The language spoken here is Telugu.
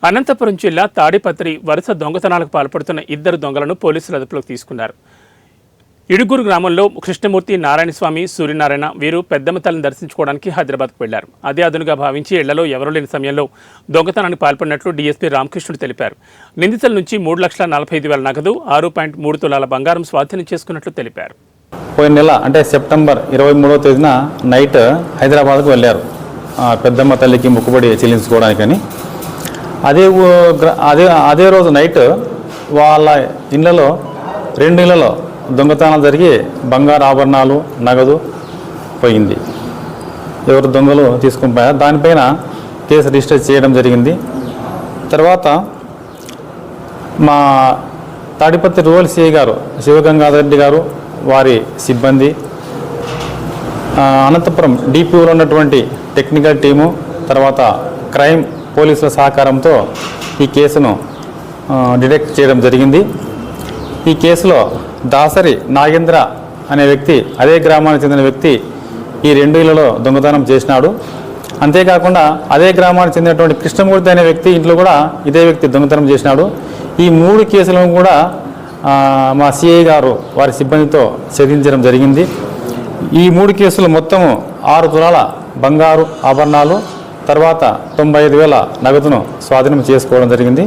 అనంతపురం జిల్లా తాడిపత్రి వరుస దొంగతనాలకు పాల్పడుతున్న ఇద్దరు దొంగలను పోలీసులు అదుపులోకి తీసుకున్నారు. ఇడుగురు గ్రామంలో కృష్ణమూర్తి, నారాయణస్వామి, సూర్యనారాయణ వీరు పెద్దమ్మ తల్లిని దర్శించుకోవడానికి హైదరాబాద్కు వెళ్లారు. అదే అదునుగా భావించి ఇళ్లలో ఎవరూ లేని సమయంలో దొంగతనానికి పాల్పడినట్లు డీఎస్పీ రామకృష్ణుడు తెలిపారు. నిందితుల నుంచి 3,45,000 నగదు, 6.3 తులాల బంగారం స్వాధీనం చేసుకున్నట్లు తెలిపారు. పోయిన నెల అంటే సెప్టెంబర్ 23వ తేదీన నైట్ హైదరాబాద్కు వెళ్ళారు పెద్దమ్మ తల్లికి మొక్కుబడి చెల్లించుకోవడానికని. అదే రోజు నైట్ వాళ్ళ ఇళ్లలో 2 ఇళ్లలో దొంగతనాలు జరిగి బంగారు ఆభరణాలు, నగదు పోయింది. ఎవరు దొంగలు తీసుకుని పోయారు, దానిపైన కేసు రిజిస్టర్ చేయడం జరిగింది. తర్వాత మా తాడిపత్రి రూరల్ సిఐ గారు శివగంగాధర్ రెడ్డి గారు, వారి సిబ్బంది, అనంతపురం డిపిఓలో ఉన్నటువంటి టెక్నికల్ టీము, తర్వాత క్రైమ్ పోలీసుల సహకారంతో ఈ కేసును డిటెక్ట్ చేయడం జరిగింది. ఈ కేసులో దాసరి నాగేంద్ర అనే వ్యక్తి, అదే గ్రామానికి చెందిన వ్యక్తి, ఈ 2 ఇళ్లలో దొంగతనం చేసినాడు. అంతేకాకుండా అదే గ్రామానికి చెందినటువంటి కృష్ణమూర్తి అనే వ్యక్తి ఇంట్లో కూడా ఇదే వ్యక్తి దొంగతనం చేసినాడు. ఈ 3 కేసులను కూడా మా సిఐ గారు వారి సిబ్బందితో ఛేదించడం జరిగింది. ఈ 3 కేసులు మొత్తము 6 తులాల బంగారు ఆభరణాలు, తర్వాత 95,000 నగదును స్వాధీనం చేసుకోవడం జరిగింది.